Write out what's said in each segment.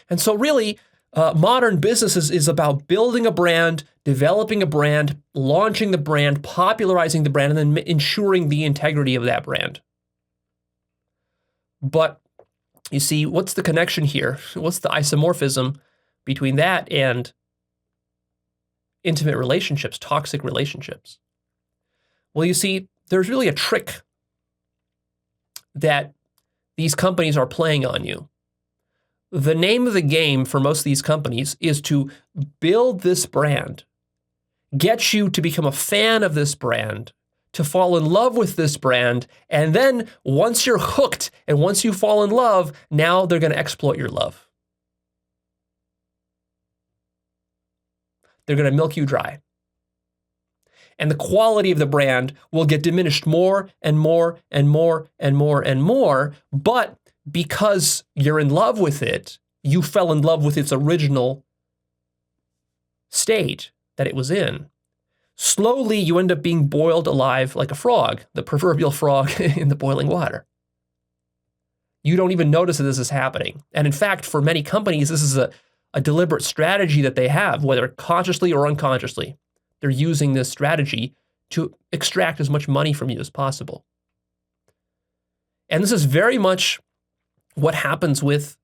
And so really, modern business is about building a brand, developing a brand, launching the brand, popularizing the brand, and then ensuring the integrity of that brand. But you see, what's the connection here? What's the isomorphism between that and intimate relationships, toxic relationships? Well, you see, there's really a trick that these companies are playing on you. The name of the game for most of these companies is to build this brand, get you to become a fan of this brand, to fall in love with this brand, and then once you're hooked and once you fall in love, now they're going to exploit your love. They're going to milk you dry. And the quality of the brand will get diminished more and more and more and more and more, but because you're in love with it, you fell in love with its original state that it was in. Slowly, you end up being boiled alive like a frog, the proverbial frog in the boiling water. You don't even notice that this is happening. And in fact, for many companies, this is a deliberate strategy that they have, whether consciously or unconsciously. They're using this strategy to extract as much money from you as possible. And this is very much what happens with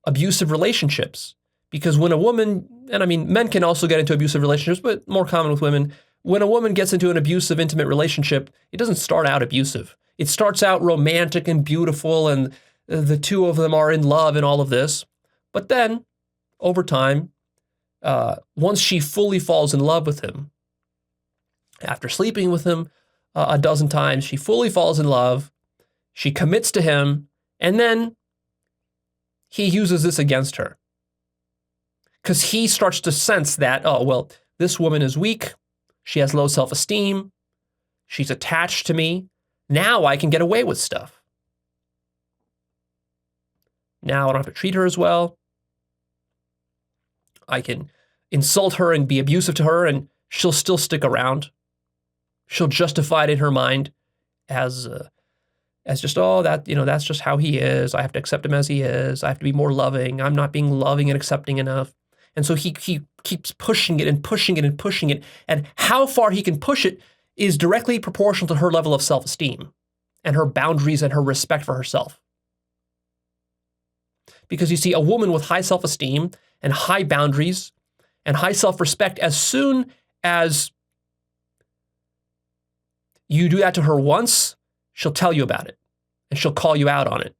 abusive relationships. Because when a woman, and I mean, men can also get into abusive relationships, but more common with women, when a woman gets into an abusive, intimate relationship, it doesn't start out abusive. It starts out romantic and beautiful, and the two of them are in love and all of this. But then, over time, once she fully falls in love with him, after sleeping with him a dozen times, she fully falls in love, she commits to him, and then he uses this against her. Because he starts to sense that, oh, well, this woman is weak, she has low self-esteem, she's attached to me, now I can get away with stuff. Now I don't have to treat her as well. I can insult her and be abusive to her, and she'll still stick around. She'll justify it in her mind as just, oh, that's just how he is. I have to accept him as he is. I have to be more loving. I'm not being loving and accepting enough. And so he keeps pushing it and pushing it and pushing it. And how far he can push it is directly proportional to her level of self-esteem and her boundaries and her respect for herself. Because you see, a woman with high self-esteem and high boundaries and high self-respect, as soon as you do that to her once, she'll tell you about it and she'll call you out on it.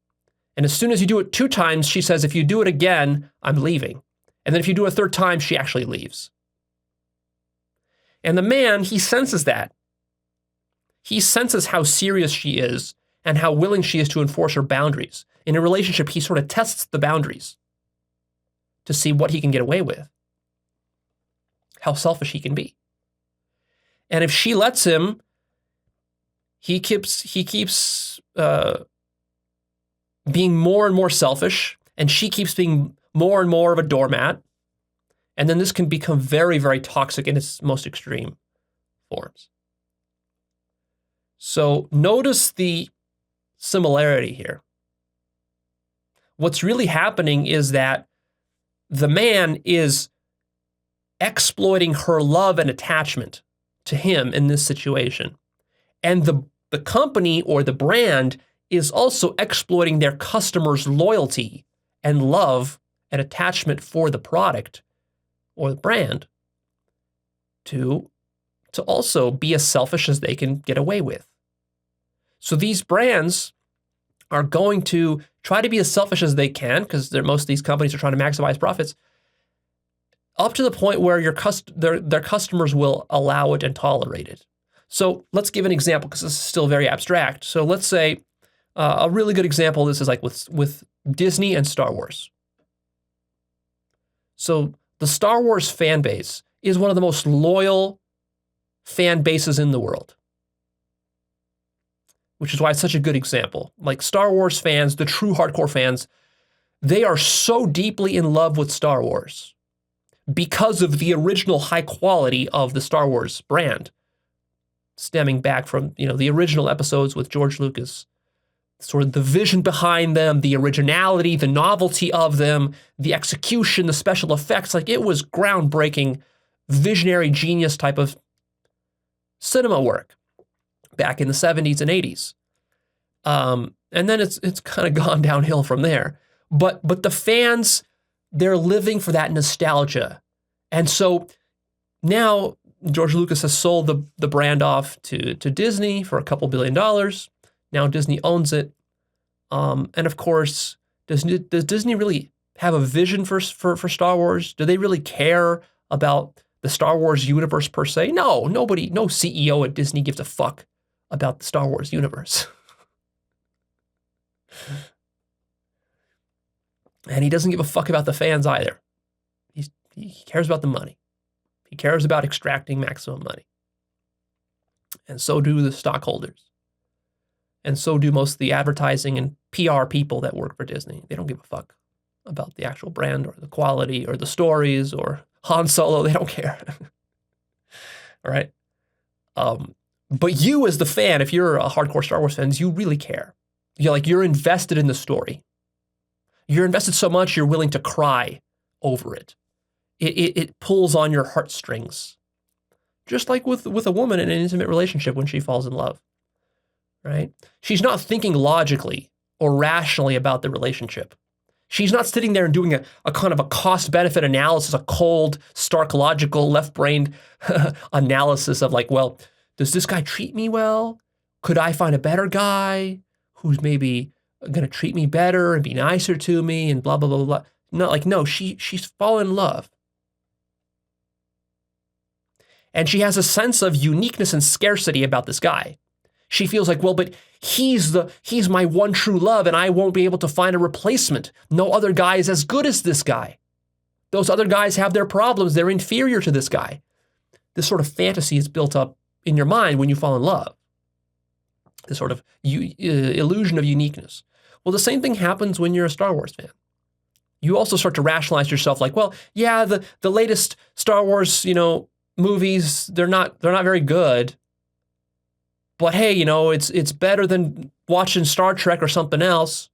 And as soon as you do it 2 times, she says, if you do it again, I'm leaving. And then if you do it a 3rd time, she actually leaves. And the man, he senses that. He senses how serious she is and how willing she is to enforce her boundaries. In a relationship, he sort of tests the boundaries to see what he can get away with, how selfish he can be. And if she lets him, he keeps being more and more selfish, and she keeps being more and more of a doormat. And then this can become very, very toxic in its most extreme forms. So notice the similarity here. What's really happening is that the man is exploiting her love and attachment to him in this situation. And the company or the brand is also exploiting their customers' loyalty and love and attachment for the product or the brand to also be as selfish as they can get away with. So these brands are going to try to be as selfish as they can, because most of these companies are trying to maximize profits, up to the point where their customers will allow it and tolerate it. So let's give an example, because this is still very abstract. So let's say a really good example of this is like with Disney and Star Wars. So the Star Wars fan base is one of the most loyal fan bases in the world, which is why it's such a good example. Like Star Wars fans, the true hardcore fans, they are so deeply in love with Star Wars because of the original high quality of the Star Wars brand, stemming back from, the original episodes with George Lucas sort of the vision behind them, the originality, the novelty of them, the execution, the special effects. Like, it was groundbreaking, visionary genius type of cinema work back in the 70s and 80s. And then it's kind of gone downhill from there. But the fans, they're living for that nostalgia. And so now George Lucas has sold the brand off to Disney for a couple $2 billion. Now Disney owns it. And of course, does Disney really have a vision for Star Wars? Do they really care about the Star Wars universe per se? No, no CEO at Disney gives a fuck about the Star Wars universe. And he doesn't give a fuck about the fans either. He cares about the money. He cares about extracting maximum money. And so do the stockholders. And so do most of the advertising and PR people that work for Disney. They don't give a fuck about the actual brand or the quality or the stories or Han Solo. They don't care. All right. But you as the fan, if you're a hardcore Star Wars fan, you really care. You're invested in the story. You're invested so much you're willing to cry over it. It pulls on your heartstrings. Just like with a woman in an intimate relationship when she falls in love. Right? She's not thinking logically or rationally about the relationship. She's not sitting there and doing a kind of a cost-benefit analysis, a cold, stark, logical, left-brained analysis of like, well, does this guy treat me well? Could I find a better guy who's maybe going to treat me better and be nicer to me and blah, blah, blah, blah. No, she's fallen in love. And she has a sense of uniqueness and scarcity about this guy. She feels like, well, but he's my one true love and I won't be able to find a replacement. No other guy is as good as this guy. Those other guys have their problems. They're inferior to this guy. This sort of fantasy is built up in your mind when you fall in love. This sort of illusion of uniqueness. Well, the same thing happens when you're a Star Wars fan. You also start to rationalize yourself like, well, yeah, the latest Star Wars, movies, they're not very good. But hey, it's better than watching Star Trek or something else.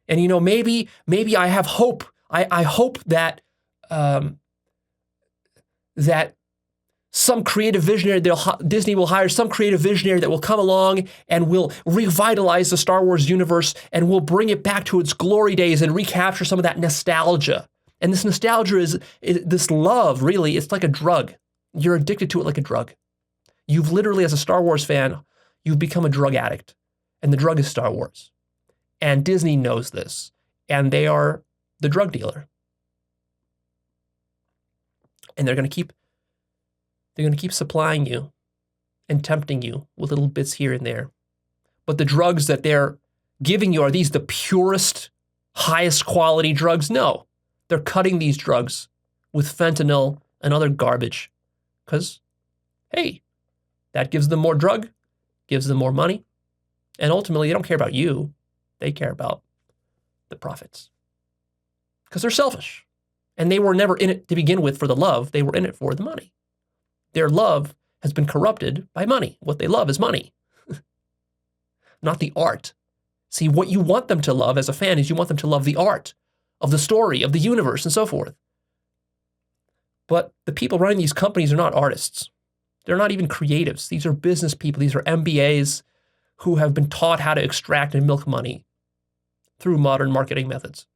And maybe I have hope. I hope that that some creative visionary, Disney will hire some creative visionary that will come along and will revitalize the Star Wars universe and will bring it back to its glory days and recapture some of that nostalgia. And this nostalgia is this love, really, it's like a drug. You're addicted to it like a drug. You've literally, as a Star Wars fan, you've become a drug addict. And the drug is Star Wars. And Disney knows this. And they are the drug dealer. And they're going to keep supplying you and tempting you with little bits here and there. But the drugs that they're giving you, are these the purest, highest quality drugs? No. They're cutting these drugs with fentanyl and other garbage. Because, hey, that gives them more drug, gives them more money. And ultimately, they don't care about you. They care about the profits. Because they're selfish. And they were never in it to begin with for the love. They were in it for the money. Their love has been corrupted by money. What they love is money, not the art. See, what you want them to love as a fan is you want them to love the art of the story, of the universe, and so forth. But the people running these companies are not artists. They're not even creatives. These are business people. These are MBAs who have been taught how to extract and milk money through modern marketing methods.